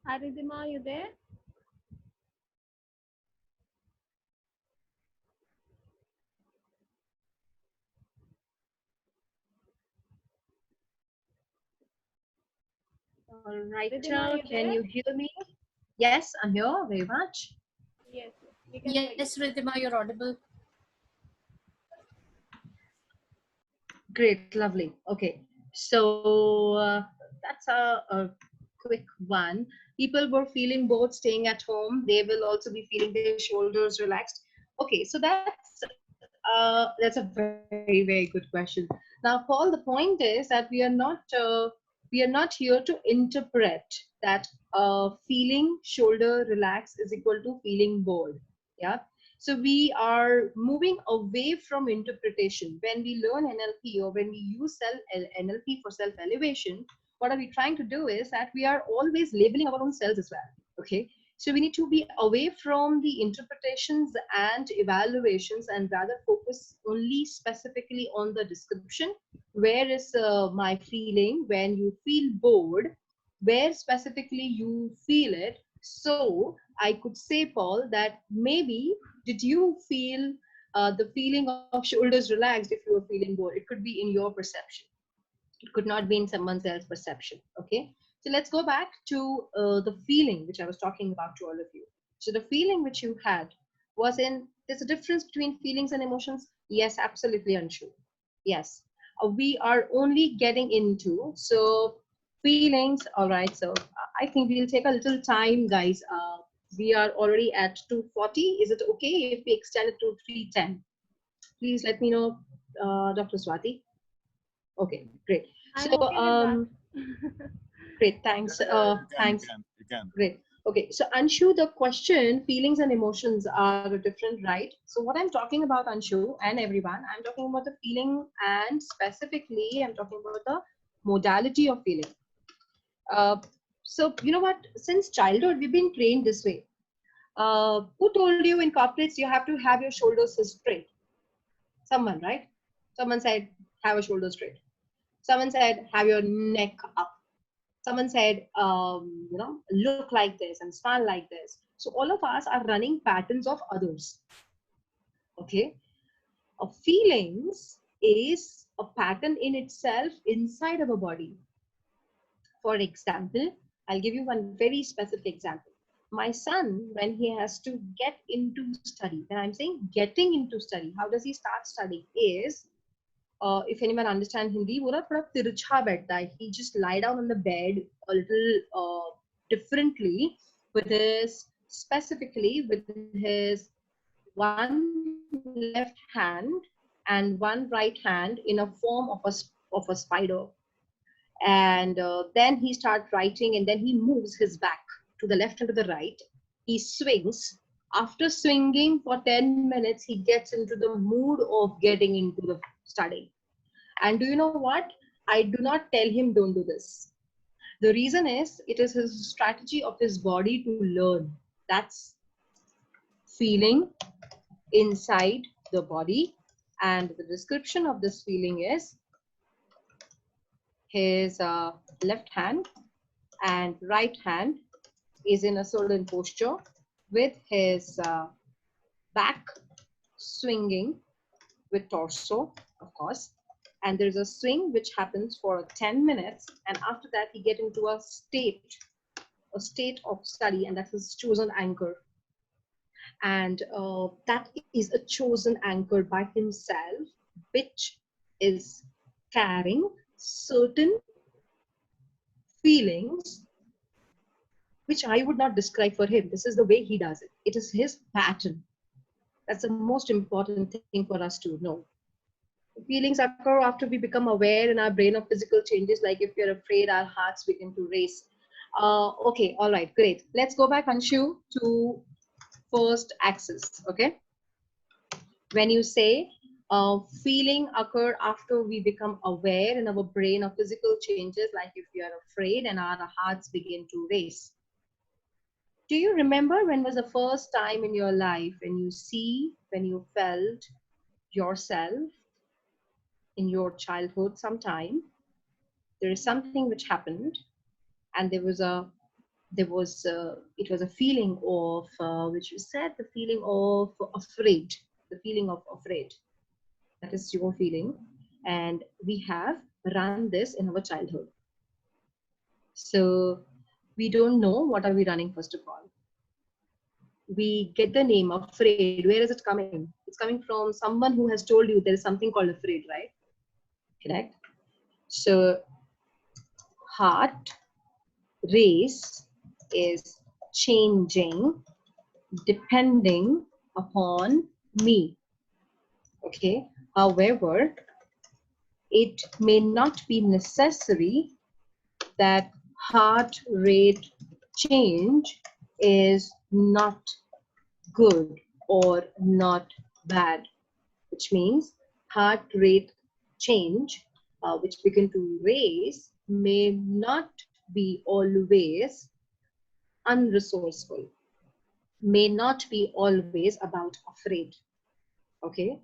Hi, Ridhima, are you there? All right, Ridhima, are you can there? you hear me? Yes, I'm here very much. Yes, yes, we can hear Yes, you. Ridhima, you're audible. Great, lovely. Okay, so that's a quick one. People were feeling bored staying at home. They will also be feeling their shoulders relaxed. Okay, so that's a very very good question. Now, Paul, the point is that we are not here to interpret that feeling shoulder relax is equal to feeling bored. Yeah. So we are moving away from interpretation. When we learn NLP or when we use NLP for self elevation, what are we trying to do is that we are always labeling our own cells as well. Okay. So we need to be away from the interpretations and evaluations and rather focus only specifically on the description. Where is my feeling when you feel bored? Where specifically you feel it? So I could say, Paul, that maybe did you feel the feeling of shoulders relaxed if you were feeling bored? It could be in your perception. It could not be in someone else's perception. Okay. So let's go back to the feeling which I was talking about to all of you. So the feeling which you had was in, there's a difference between feelings and emotions. Yes, absolutely, unsure. Yes. We are only getting into, so feelings. All right. So I think we'll take a little time, guys. We are already at 2:40. Is it okay if we extend it to 3:10? Please let me know, Dr. Swati. Okay, great. So, I'm okay with that. great. Thanks. Yeah, yeah, Thanks. you can. Great. Okay. So, Anshu, the question, feelings and emotions are different, right? So, what I'm talking about, Anshu, and everyone, I'm talking about the feeling, and specifically, I'm talking about the modality of feeling. Uh, so, you know what? Since childhood, we've been trained this way. Who told you in corporates you have to have your shoulders straight? Someone, right? Someone said, have a shoulder straight. Someone said, have your neck up. Someone said, look like this and smile like this. So all of us are running patterns of others. Okay. A feelings is a pattern in itself inside our body. For example, I'll give you one very specific example. My son, when he has to get into study, when I'm saying getting into study, how does he start studying? Is if anyone understand Hindi, वो ना थोड़ा तिरछा बैठता है. He just lie down on the bed a little differently with his, specifically with his one left hand and one right hand in a form of a spider. And then he start writing and then he moves his back to the left and to the right. He swings. After swinging for 10 minutes, he gets into the mood of getting into the study. And do you know what? I do not tell him don't do this. The reason is it is his strategy of his body to learn. That's feeling inside the body. And the description of this feeling is his left hand and right hand is in a certain posture with his back swinging with torso, of course. And there's a swing which happens for 10 minutes. And after that, he get into a state of study, and that's his chosen anchor. And that is a chosen anchor by himself, which is carrying certain feelings which I would not describe for him. This is the way he does it. It is his pattern. That's the most important thing for us to know. Feelings occur after we become aware in our brain of physical changes, like if we're afraid, our hearts begin to race. Okay, all right, great. Let's go back, Anshu, to first axis, okay? When you say feeling occur after we become aware in our brain of physical changes, like if we are afraid and our hearts begin to race. Do you remember when was the first time in your life when you felt yourself in your childhood sometime? There is something which happened and there was a it was a feeling of which you said, the feeling of afraid, the feeling of afraid. That is your feeling, and we have run this in our childhood. So we don't know what are we running. First of all, we get the name afraid. Where is it coming? It's coming from someone who has told you there is something called afraid, right? Correct. So heart race is changing depending upon me. Okay. However, it may not be necessary that heart rate change is not good or not bad, which means heart rate change, which begin to raise, may not be always unresourceful, may not be always about afraid. Okay,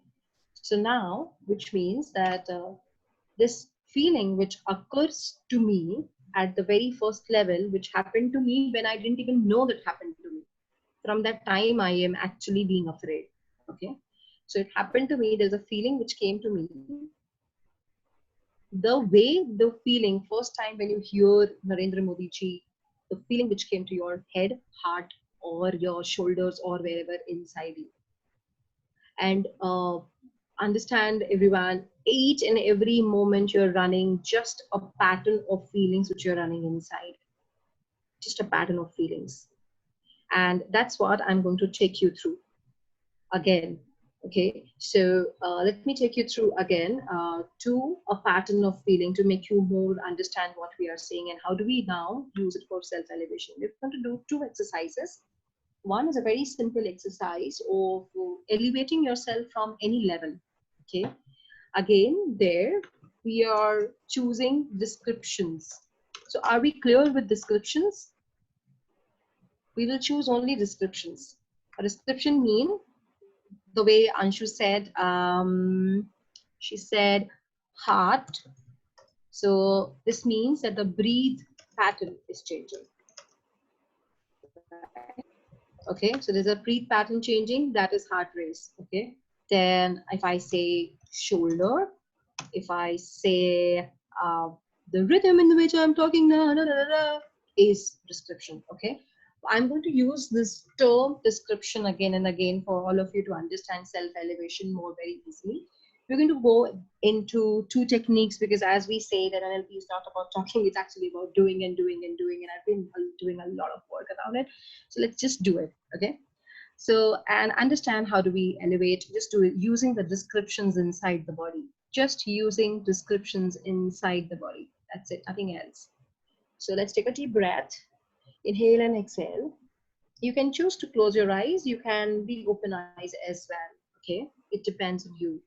so now, which means that this feeling which occurs to me at the very first level, which happened to me when I didn't even know that happened to me. From that time, I am actually being afraid. Okay, so it happened to me. There's a feeling which came to me. The way the feeling, first time when you hear Narendra Modi ji, the feeling which came to your head, heart, or your shoulders, or wherever inside you. And understand, everyone, each and every moment you're running just a pattern of feelings which you're running inside, just a pattern of feelings. And that's what I'm going to take you through again. Okay, so let me take you through again to a pattern of feeling to make you more understand what we are saying and how do we now use it for self elevation. We're going to do two exercises. One is a very simple exercise of elevating yourself from any level. Okay. Again, there we are choosing descriptions. So are we clear with descriptions? We will choose only descriptions. A description mean the way Anshu said, she said heart. So this means that the breathe pattern is changing. Okay, so there's a breathe pattern changing, that is heart race. Okay, then if I say shoulder, if I say the rhythm in which I'm talking is description. Okay, I'm going to use this term description again and again for all of you to understand self elevation more very easily. We're going to go into two techniques because, as we say, that NLP is not about talking, it's actually about doing and doing and doing. And I've been doing a lot of work around it. So let's just do it. Okay. So, and understand how do we elevate, just do it using the descriptions inside the body, just using descriptions inside the body. That's it, nothing else. So let's take a deep breath, inhale and exhale. You can choose to close your eyes. You can be open eyes as well. Okay, it depends on you.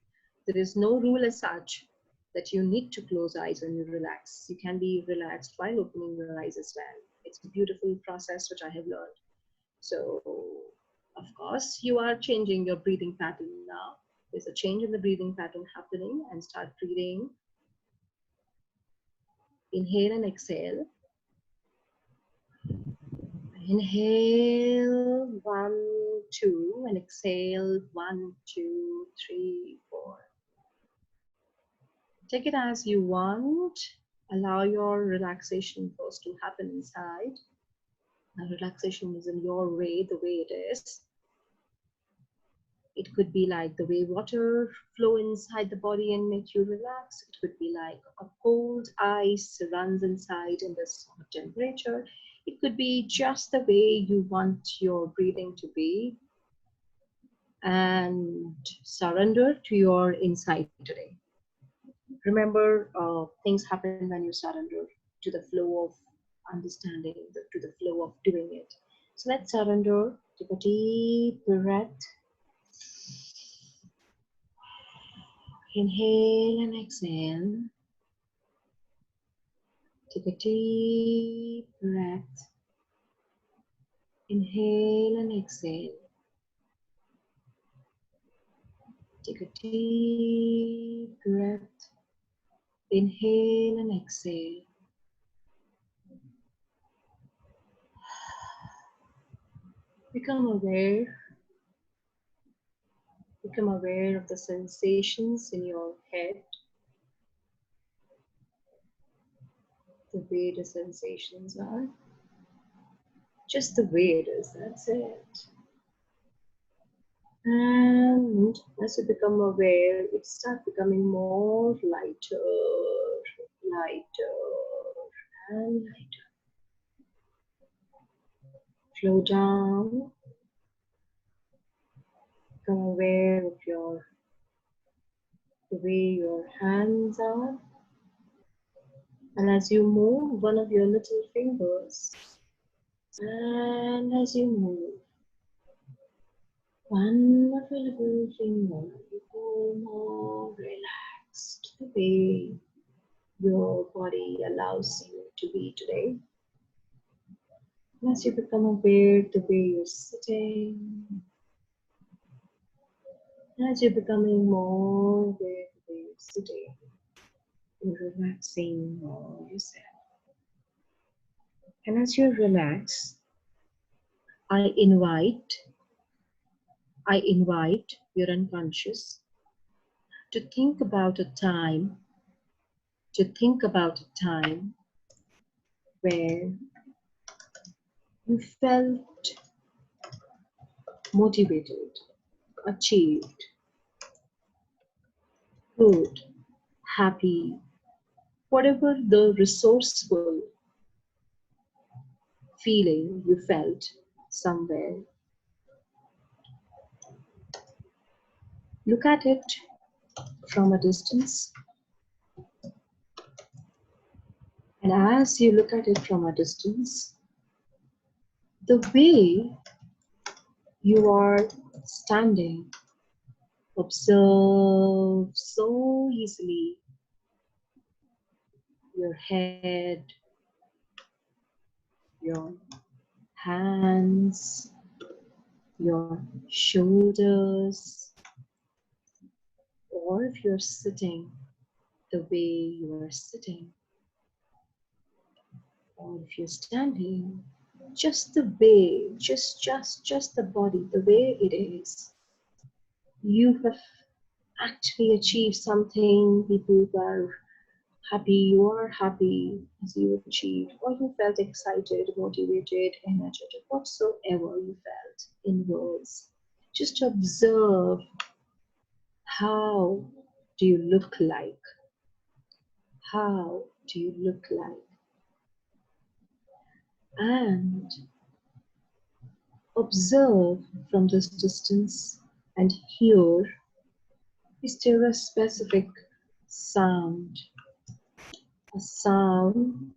There is no rule as such that you need to close eyes when you relax. You can be relaxed while opening your eyes as well. It's a beautiful process which I have learned. So, of course, you are changing your breathing pattern now. There's a change in the breathing pattern happening, and start breathing. Inhale and exhale. Inhale, 1, 2, and exhale, 1, 2, 3, 4. Take it as you want. Allow your relaxation first to happen inside. Now, relaxation is in your way, the way it is. It could be like the way water flow inside the body and make you relax. It could be like a cold ice runs inside in this temperature. It could be just the way you want your breathing to be. And surrender to your inside today. Remember, things happen when you surrender to the flow of understanding, to the flow of doing it. So let's surrender. Take a deep breath. Inhale and exhale. Take a deep breath. Inhale and exhale. Take a deep breath. Inhale and exhale. Become aware. Become aware of the sensations in your head, the way the sensations are, just the way it is, that's it. And as you become aware, it starts becoming more lighter, lighter, and lighter. Flow down, become aware of the way your hands are. And as you move one of your little fingers, and as you move one of your little fingers, you go more relaxed the way your body allows you to be today. As you become aware the way you're sitting, as you're becoming more aware the way you're sitting, you're relaxing more yourself. And as you relax, I invite, I invite your unconscious to think about a time, to think about a time where you felt motivated, achieved, good, happy, whatever the resourceful feeling you felt somewhere. Look at it from a distance, and as you look at it from a distance, the way you are standing, observe so easily your head, your hands, your shoulders, or if you're sitting the way you are sitting, or if you're standing, just the way, just the body, the way it is. You have actually achieved something. People are happy, you are happy as you achieved, or you felt excited, motivated, energetic, whatsoever you felt in words. Just observe how do you look like? How do you look like? And observe from this distance and hear, is there a specific sound, a sound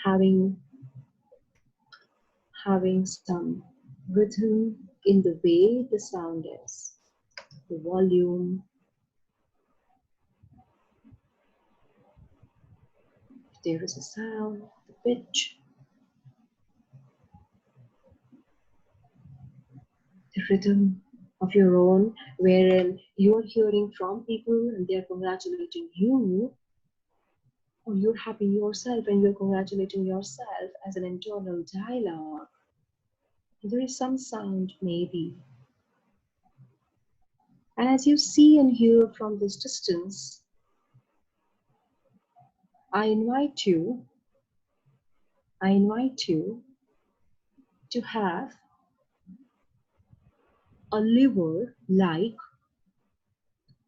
having having some rhythm in the way the sound is, the volume, if there is a sound, the pitch, the rhythm of your own, wherein you are hearing from people and they are congratulating you, or you're happy yourself and you're congratulating yourself as an internal dialogue. There is some sound, maybe. And as you see and hear from this distance, I invite you, I invite you to have a lever like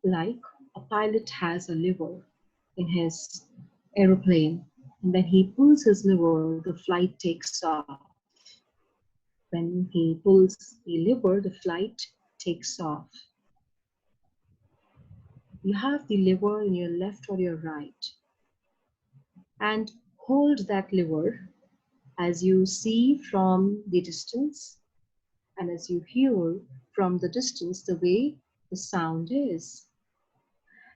a pilot has a lever in his aeroplane, and when he pulls his lever, the flight takes off. When he pulls the lever, the flight takes off. You have the lever in your left or your right, and hold that lever as you see from the distance and as you hear from the distance the way the sound is.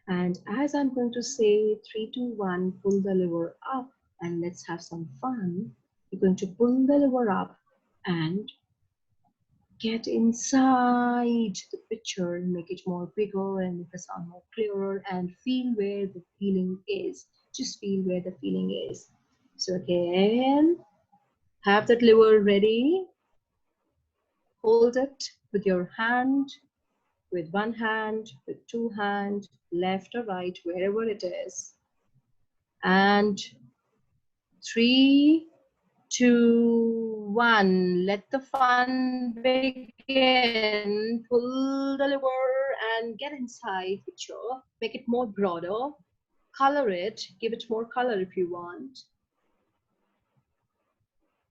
And as I'm going to say 3, 2, 1, pull the lever up and let's have some fun. You're going to pull the lever up and get inside the picture and make it more bigger and make the sound more clearer and feel where the feeling is. Just feel where the feeling is. So again, have that lever ready. Hold it with your hand, with one hand, with two hands, left or right, wherever it is. And 3, 2, 1. Let the fun begin. Pull the lever and get inside picture. Make it more broader. Color it. Give it more color if you want.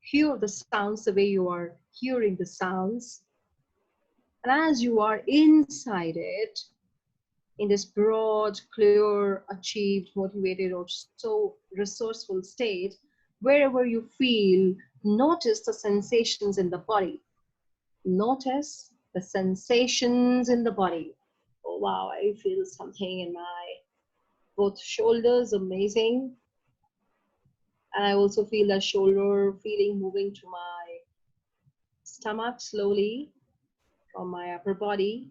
Hear the sounds the way you are hearing the sounds. And as you are inside it, in this broad, clear, achieved, motivated, or so resourceful state, wherever you feel, notice the sensations in the body. Notice the sensations in the body. Oh wow, I feel something in my both shoulders, amazing. And I also feel the shoulder feeling moving to my stomach slowly from my upper body.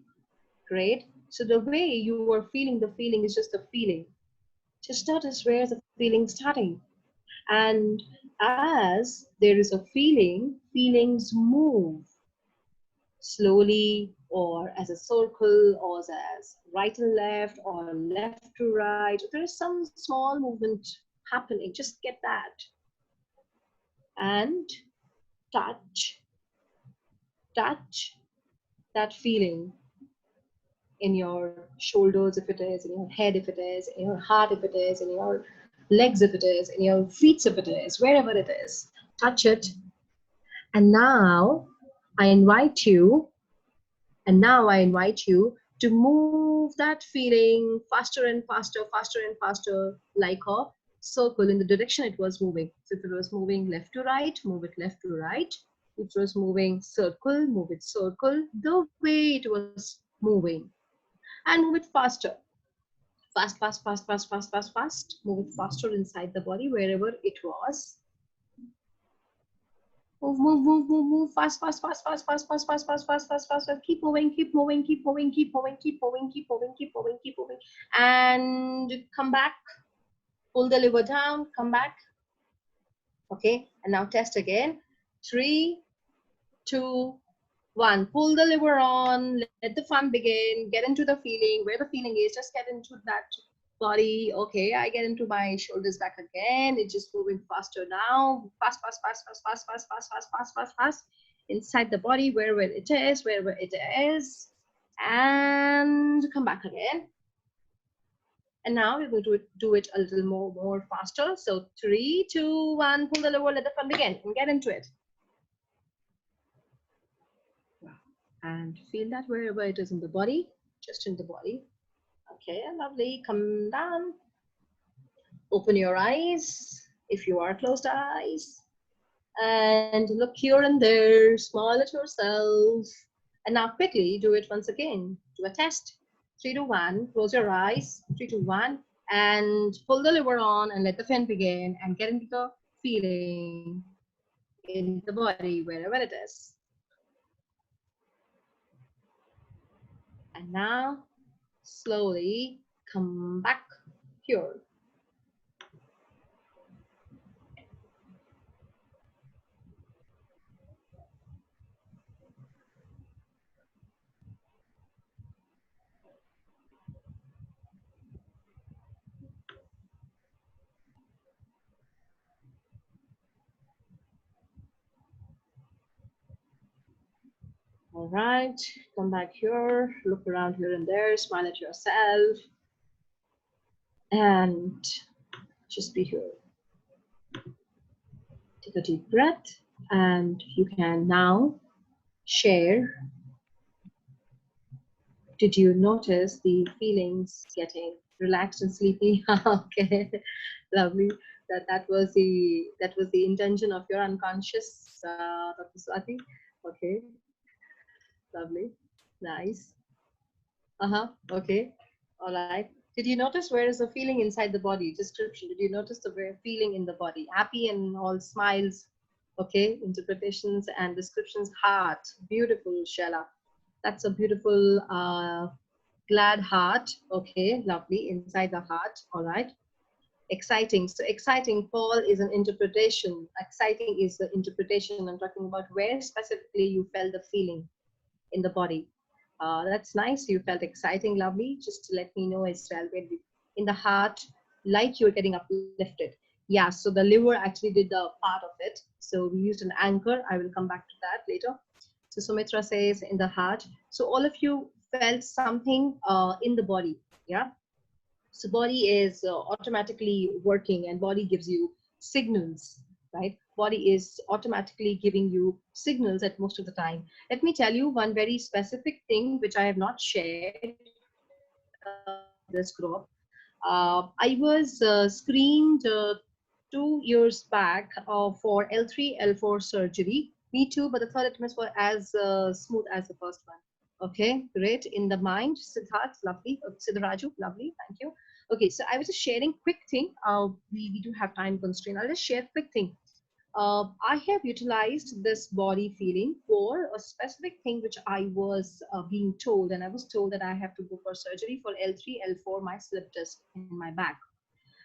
Great. So the way you are feeling the feeling is just a feeling. Just notice where the feeling starting. And as there is a feeling, feelings move slowly or as a circle or as right and left or left to right. There is some small movement happening. Just get that. And touch that feeling in your shoulders if it is, in your head if it is, in your heart if it is, in your legs if it is, in your feet if it is, wherever it is. Touch it. And now I invite you, to move that feeling faster and faster, faster and faster, like a circle in the direction it was moving. So if it was moving left to right, move it left to right. If it was moving circle, move it circle, the way it was moving. And move it faster. Fast, fast, fast, fast, fast, fast, fast. Move it faster inside the body, wherever it was. Move, move, move, move, move, fast, fast, fast, fast, fast, fast, fast, fast, fast, fast, fast, fast. Keep moving, keep moving, keep moving, keep moving, keep moving, keep moving, keep moving, keep moving. And come back. Pull the liver down, come back. Okay, and now test again. 3, 2, 1. Pull the liver on, let the fun begin, get into the feeling, where the feeling is, just get into that body. Okay, I get into my shoulders back again. It's just moving faster now. Fast, fast, fast, fast, fast, fast, fast, fast, fast, fast, fast. Inside the body, wherever it is, wherever it is. And come back again. And now we're going to do it a little more faster. So 3, 2, 1, pull the lever, let the fun begin, and get into it. And feel that wherever it is in the body, just in the body. Okay, lovely. Come down. Open your eyes if you are closed eyes. And look here and there. Smile at yourself. And now quickly do it once again. Do a test. 3, 2, 1. Close your eyes. 3, 2, 1. And pull the lever on and let the fan begin. And get into the feeling in the body, wherever it is. And now slowly come back here. All right, come back here, look around here and there, smile at yourself, and just be here. Take a deep breath, and you can now share. Did you notice the feelings getting relaxed and sleepy? Okay, lovely. That was the intention of your unconscious, Dr. Swati. Okay, lovely, nice. Okay, all right. Did you notice where is the feeling inside the body? Description. Did you notice the feeling in the body? Happy and all smiles. Okay, interpretations and descriptions. Heart. Beautiful, Shella. That's a beautiful, glad heart. Okay, lovely. Inside the heart. All right. Exciting. So exciting, Paul, is an interpretation. Exciting is the interpretation. I'm talking about where specifically you felt the feeling in the body. That's nice. You felt exciting, lovely. Just to let me know as well, in the heart, like you're getting uplifted. Yeah, so the liver actually did the part of it. So we used an anchor. I will come back to that later. So Sumitra says in the heart. So all of you felt something in the body. Yeah. So body is automatically working, and body gives you signals, right? Body is automatically giving you signals at most of the time. Let me tell you one very specific thing which I have not shared in this group. I was screened 2 years back for L3, L4 surgery. Me too, but the third attempt was as smooth as the first one. Okay, great. In the mind, Siddharth, lovely. Siddharaju, lovely. Thank you. Okay, so I was just sharing quick thing. We do have time constraint. I'll just share quick thing. I have utilized this body feeling for a specific thing which I was being told, and I was told that I have to go for surgery for L3, L4, my slip disc in my back.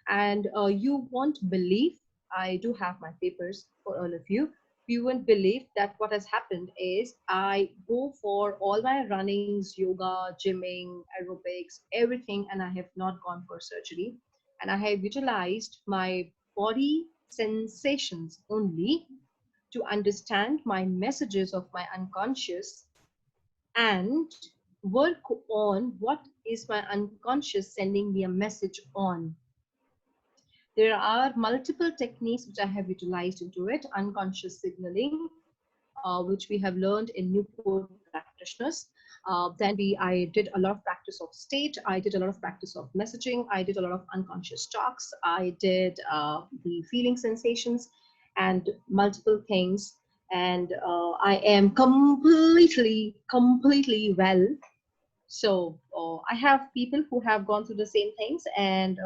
And you won't believe, I do have my papers for all of you. You won't believe that what has happened is I go for all my runnings, yoga, gymming, aerobics, everything, and I have not gone for surgery. And I have utilized my body sensations only to understand my messages of my unconscious and work on what is my unconscious sending me a message on. There are multiple techniques which I have utilized into it. Unconscious signaling, which we have learned in Newport practitioners. I did a lot of practice of state. I did a lot of practice of messaging. I did a lot of unconscious talks. I did the feeling sensations and multiple things. And I am completely well. So I have people who have gone through the same things, and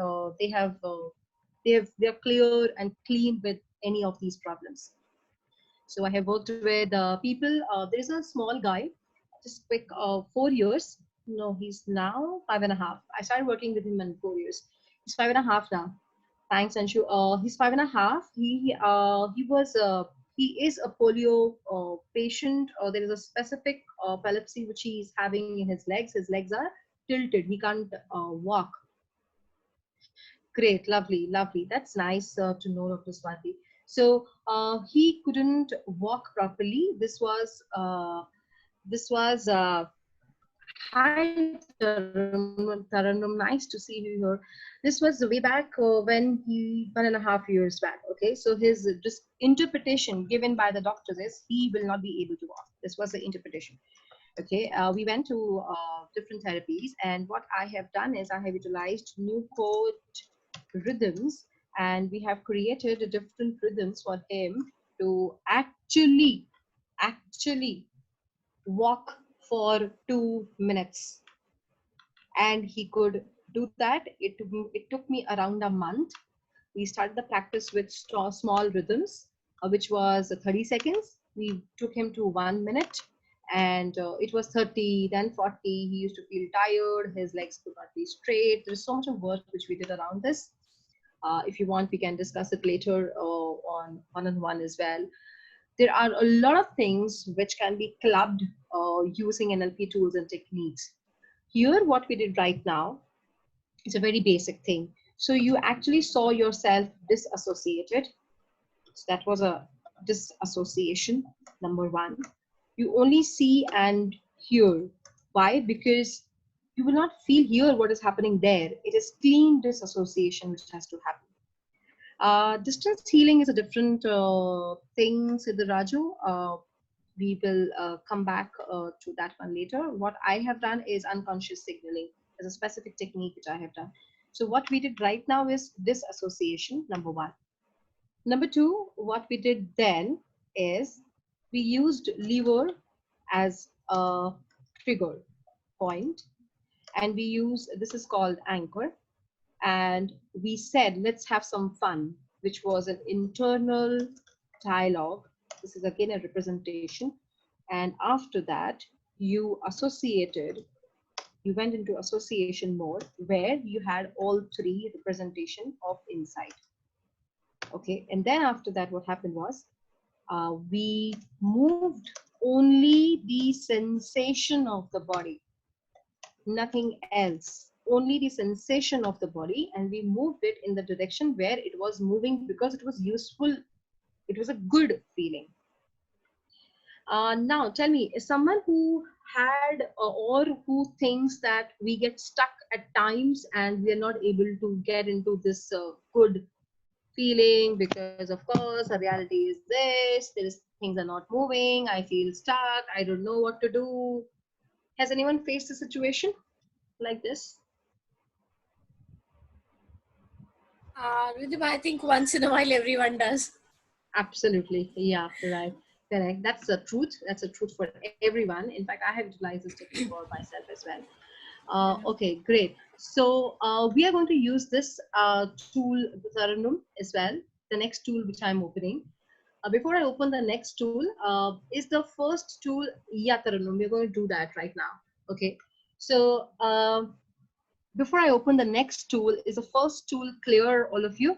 they're clear and clean with any of these problems. So I have worked with people. There is a small guy, just quick, 4 years. No, he's now 5.5. I started working with him in 4 years. He's 5.5 now. Thanks, Anshu. He's 5.5. He is a polio patient. There is a specific epilepsy which he is having in his legs. His legs are tilted. He can't walk. Great, lovely, lovely. That's nice to know, Dr. Swati. So he couldn't walk properly. This was hi, Taranum. Nice to see you here. This was way back when he 1.5 years back. Okay, so his just interpretation given by the doctors is he will not be able to walk. This was the interpretation. Okay, we went to different therapies, and what I have done is I have utilized new code rhythms, and we have created different rhythms for him to actually walk for 2 minutes, and he could do that. It took me around a month. We started the practice with small rhythms, which was 30 seconds. We took him to 1 minute, and it was 30, then 40. He used to feel tired. His legs could not be straight. There's so much of work which we did around this. If you want, we can discuss it later on one-on-one as well. There are a lot of things which can be clubbed using NLP tools and techniques. Here, what we did right now is a very basic thing. So you actually saw yourself disassociated. So that was a disassociation, number one. You only see and hear. Why? Because you will not feel here what is happening there. It is clean disassociation which has to happen. Distance healing is a different thing, Siddharaju. We will come back to that one later. What I have done is unconscious signaling as a specific technique which I have done. So what we did right now is disassociation, number one. Number two, what we did then is we used lever as a trigger point, and we use, this is called anchor, and we said, let's have some fun, which was an internal dialogue. This is again a representation. And after that, you associated you went into association mode where you had all three representation of insight. Okay, and then after that, what happened was we moved only the sensation of the body, nothing else, only the sensation of the body, and we moved it in the direction where it was moving because it was useful, it was a good feeling. Now tell me, is someone who had or who thinks that we get stuck at times and we are not able to get into this good feeling because of course the reality is this, there is things are not moving, I feel stuck, I don't know what to do. Has anyone faced a situation like this? Ridhima, I think once in a while everyone does. Absolutely, yeah, right, correct. That's the truth. That's the truth for everyone. In fact, I have utilized this technique for myself as well. Okay, great. So we are going to use this tool, Taranum, as well. The next tool which I'm opening. Before I open the next tool, is the first tool, yeah, Taranum, we're going to do that right now. Okay. So before I open the next tool, is the first tool clear, all of you?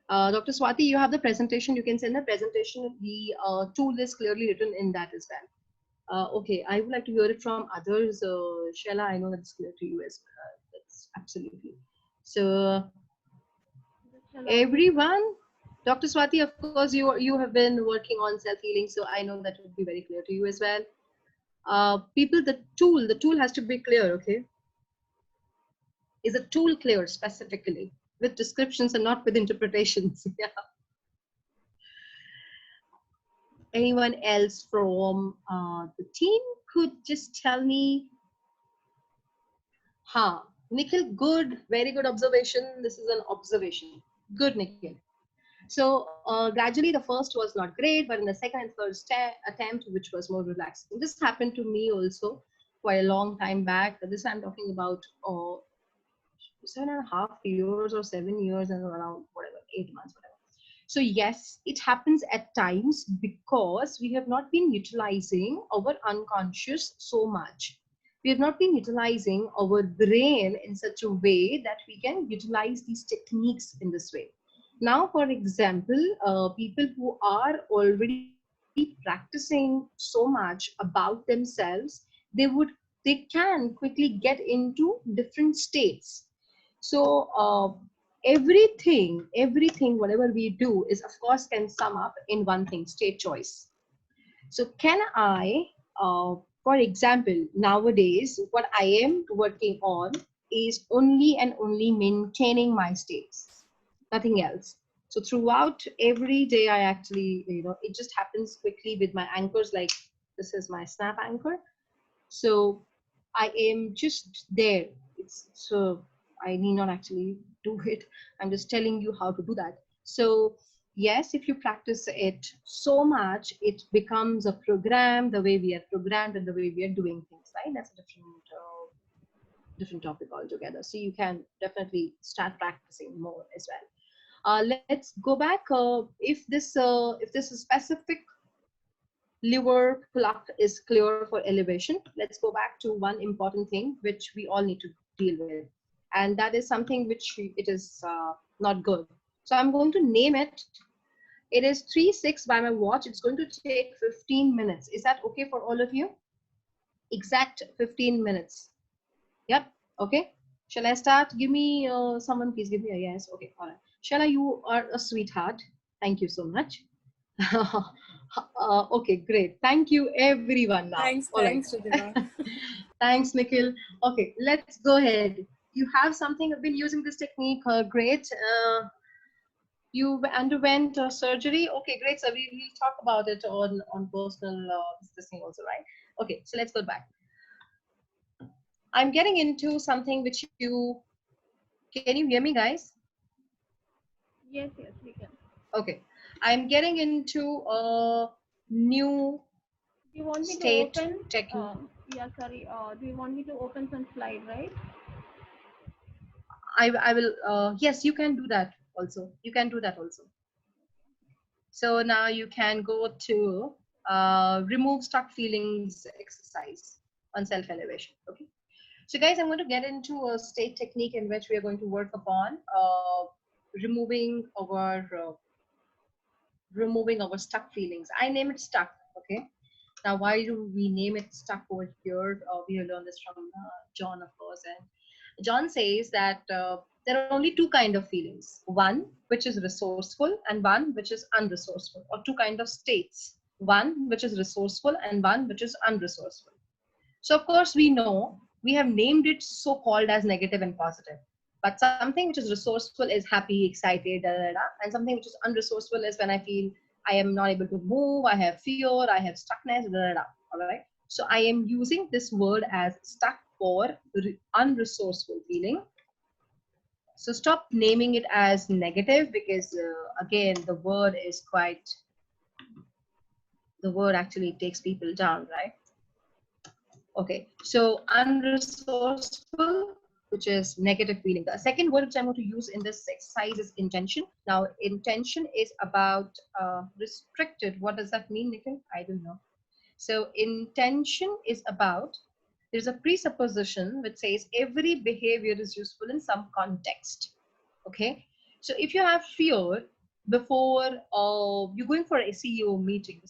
Dr. Swati, you have the presentation. You can send the presentation. The tool is clearly written in that as well. Okay, I would like to hear it from others. Shella, I know that's clear to you as well. That's absolutely. So everyone, Dr. Swati, of course, you have been working on self-healing, so I know that would be very clear to you as well. People, the tool has to be clear, okay? Is a tool clear specifically with descriptions and not with interpretations? Yeah. Anyone else from the team could just tell me? Ha, Nikhil, good, very good observation. This is an observation. Good, Nikhil. So gradually the first was not great, but in the second and third attempt, which was more relaxing. This happened to me also quite a long time back. This I'm talking about 7.5 years or 7 years and around whatever, 8 months, whatever. So yes, it happens at times because we have not been utilizing our unconscious so much. We have not been utilizing our brain in such a way that we can utilize these techniques in this way. Now, for example, people who are already practicing so much about themselves, they can quickly get into different states. So everything, whatever we do is, of course, can sum up in one thing: state choice. So can I, for example, nowadays, what I am working on is only and only maintaining my states, nothing else. So throughout every day, I actually, it just happens quickly with my anchors. Like this is my snap anchor. So I am just there. It's so I need not actually do it. I'm just telling you how to do that. So yes, if you practice it so much, it becomes a program, the way we are programmed and the way we are doing things, right? That's a different topic altogether. So you can definitely start practicing more as well. Let's go back. If this is specific liver pluck is clear for elevation, let's go back to one important thing which we all need to deal with, and that is something which it is not good. So I'm going to name it. It is 3:06 by my watch. It's going to take 15 minutes. Is that okay for all of you? Exact 15 minutes. Yep. Okay. Shall I start? Give me someone, please give me a yes. Okay. All right. Shall I? You are a sweetheart. Thank you so much. Okay, great. Thank you, everyone. Now, all right. Thanks, Ridhima. Thanks, Nikhil. Okay, let's go ahead. You have something. I've been using this technique. Great. You underwent surgery. Okay, great. So we'll talk about it on personal this thing also, right? Okay, so let's go back. I'm getting into something which you can you hear me, guys? Yes, yes, we can. Okay, I'm getting into a new Do you want me to state open? technique. Yeah, sorry. Do you want me to open some slide, right? I will, yes, you can do that also. You can do that also. So now you can go to remove stuck feelings exercise. on self-elevation. Okay. So guys, I'm going to get into a state technique in which we are going to work upon removing our stuck feelings. I name it stuck. Okay. Now, why do we name it stuck over here? We have learned this from John, of course. And John says that there are only two kinds of feelings. One which is resourceful and one which is unresourceful, or two kinds of states. One which is resourceful and one which is unresourceful. So of course we know we have named it so-called as negative and positive. But something which is resourceful is happy, excited, da, da, da, and something which is unresourceful is when I feel I am not able to move, I have fear, I have stuckness, da, da, da. All right. So I am using this word as stuck for unresourceful feeling. So stop naming it as negative, because again, the word actually takes people down, right? Okay, so unresourceful, which is negative feeling. The second word which I'm going to use in this exercise is intention. Now, intention is about restricted. What does that mean, Nikhil? I don't know. So intention is about, there's a presupposition which says every behavior is useful in some context. Okay, so if you have fear before you're going for a CEO meeting,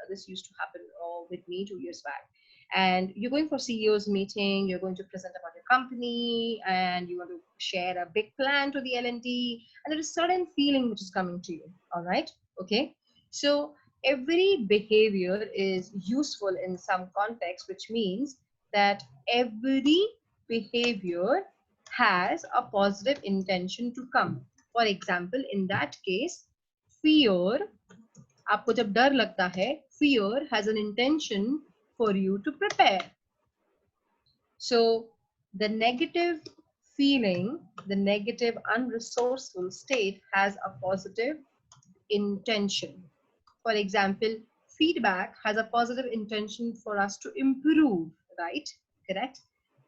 this used to happen with me 2 years back, and you're going for CEO's meeting, you're going to present about your company, and you want to share a big plan to the L&D, and there is certain feeling which is coming to you. All right, okay, so every behavior is useful in some context, which means that every behavior has a positive intention to come. For example, in that case, fear, आपको जब डर लगता है, fear has an intention for you to prepare. So the negative feeling, the negative unresourceful state has a positive intention. For example, feedback has a positive intention for us to improve, right? Correct?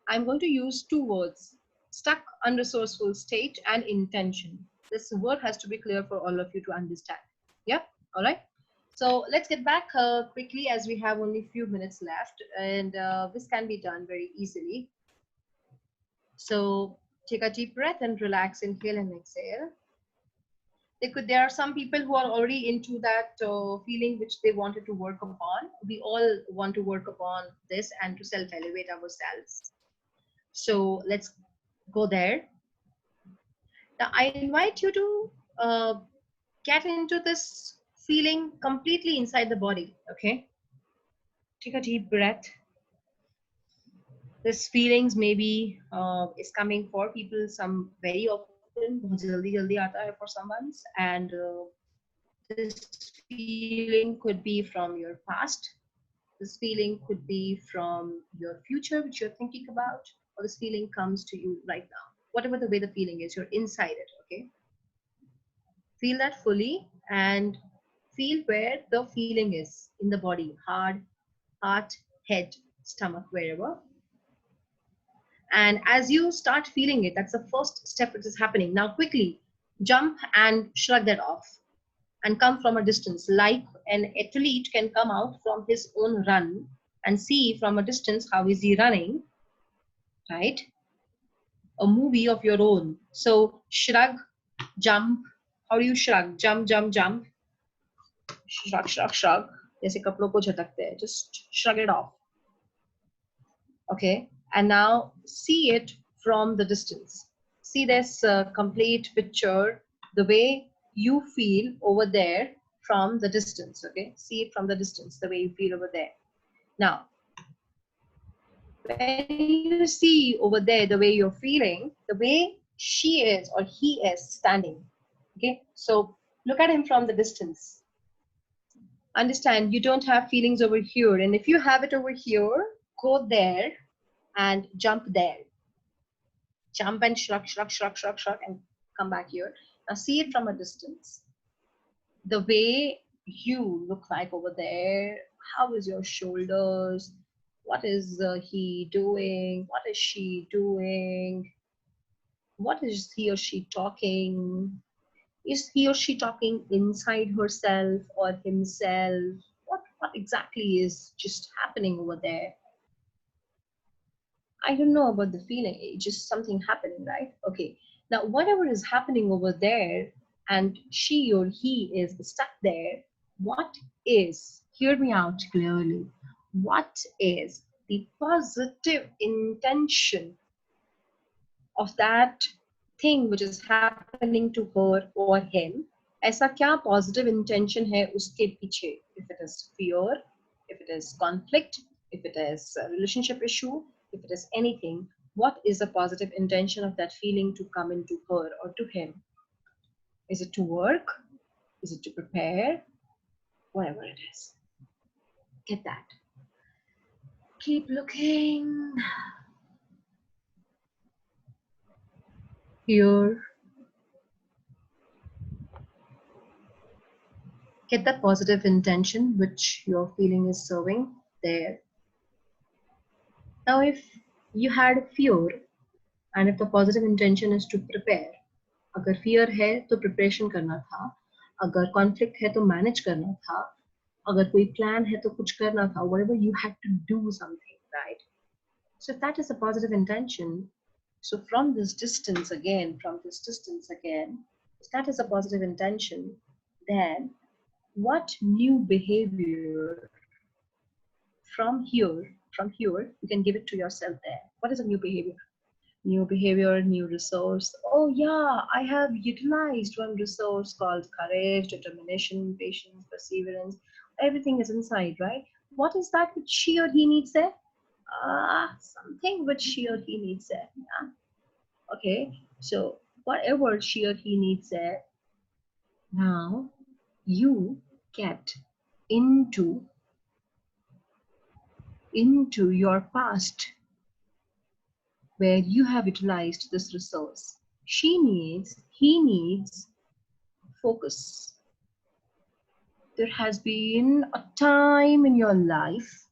I'm going to use two words, stuck, unresourceful state, and intention. This word has to be clear for all of you to understand. Yeah, all right. So let's get back quickly, as we have only a few minutes left, and this can be done very easily. So take a deep breath and relax, inhale and exhale. There are some people who are already into that feeling which they wanted to work upon. We all want to work upon this and to self-elevate ourselves. So let's go there. Now I invite you to get into this feeling completely inside the body, okay? Take a deep breath. This feelings maybe is coming for people some very often, बहुत जल्दी जल्दी आता है for someone, and this feeling could be from your past. This feeling could be from your future, which you're thinking about, or this feeling comes to you right now. Whatever the way the feeling is, you're inside it, okay? Feel that fully and feel where the feeling is in the body, heart, head, stomach, wherever. And as you start feeling it, that's the first step which is happening. Now quickly jump and shrug that off and come from a distance, like an athlete can come out from his own run and see from a distance how is he running, right? A movie of your own. So shrug, jump. How do you shrug? Jump, jump, jump. Shrug, shrug, shrug. जैसे कपड़ों को झटकते हैं. Just shrug it off. Okay, and now see it from the distance. See this complete picture, the way you feel over there from the distance. Okay, see it from the distance, the way you feel over there. Now, when you see over there the way you're feeling, the way she is or he is standing. Okay, so look at him from the distance. Understand, you don't have feelings over here, and if you have it over here, go there and jump there. Jump and shrug, shrug, shrug, shrug, shrug, and come back here. Now see it from a distance. The way you look like over there. How is your shoulders? What is he doing? What is she doing? What is he or she talking? Is he or she talking inside herself or himself? What exactly is just happening over there? I don't know about the feeling. It's just something happening, right? Okay. Now, whatever is happening over there, and she or he is stuck there, what is, hear me out clearly, what is the positive intention of that thing which is happening to her or him? ऐसा क्या positive intention है उसके पीछे? If it is fear, if it is conflict, if it is a relationship issue, if it is anything, what is the positive intention of that feeling to come into her or to him? Is it to work? Is it to prepare? Whatever it is. Get that. Keep looking. Here. Get that positive intention which your feeling is serving there. Now, if you had fear and if the positive intention is to prepare, अगर fear है तो preparation करना था, अगर conflict है तो manage करना था, अगर कोई plan है तो कुछ करना था, whatever you had to do something, right? So if that is a positive intention, so from this distance again, if that is a positive intention, then what new behavior from here, you can give it to yourself there. What is a new behavior? New behavior, new resource. Oh yeah, I have utilized one resource called courage, determination, patience, perseverance. Everything is inside, right? What is that which she or he needs there? Something which she or he needs there. Yeah. Okay, so whatever she or he needs there, now you get into your past where you have utilized this resource. He needs focus. There has been a time in your life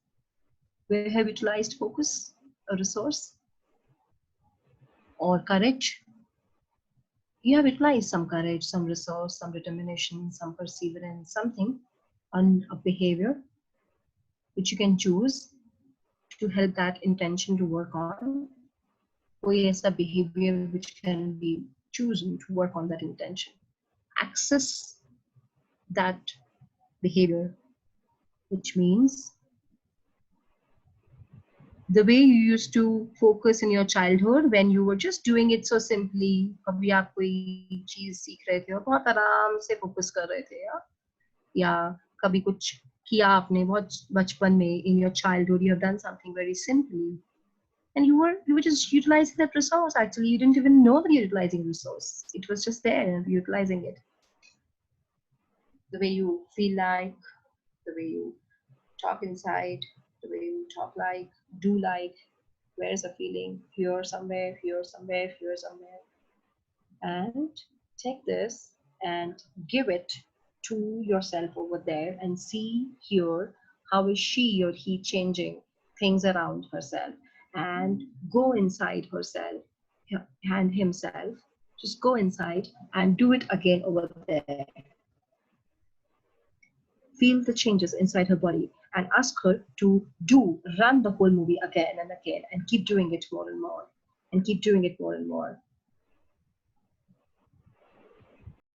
where you have utilized focus, a resource, or courage. You have utilized some courage, some resource, some determination, some perseverance, something on a behavior which you can choose to help that intention to work on. कोई ऐसा behavior which can be chosen to work on that intention. Access that behavior, which means the way you used to focus in your childhood when you were just doing it so simply. कभी आप कोई चीज सीख रहे थे और बहुत आराम से फोकस कर रहे थे या कभी कुछ किया आपने बहुत बचपन में in your childhood you have done something very simply and you were just utilizing that resource. Actually, you didn't even know that you're utilizing resource. It was just there and you're utilizing it. The way you feel like, the way you talk inside, the way you talk like, do like, where's the feeling? Here somewhere, here somewhere, here somewhere. And take this and give it to yourself over there and see here how is she or he changing things around herself, and go inside herself and himself. Just go inside and do it again over there. Feel the changes inside her body and ask her to run the whole movie again and again and keep doing it more and more and keep doing it more and more.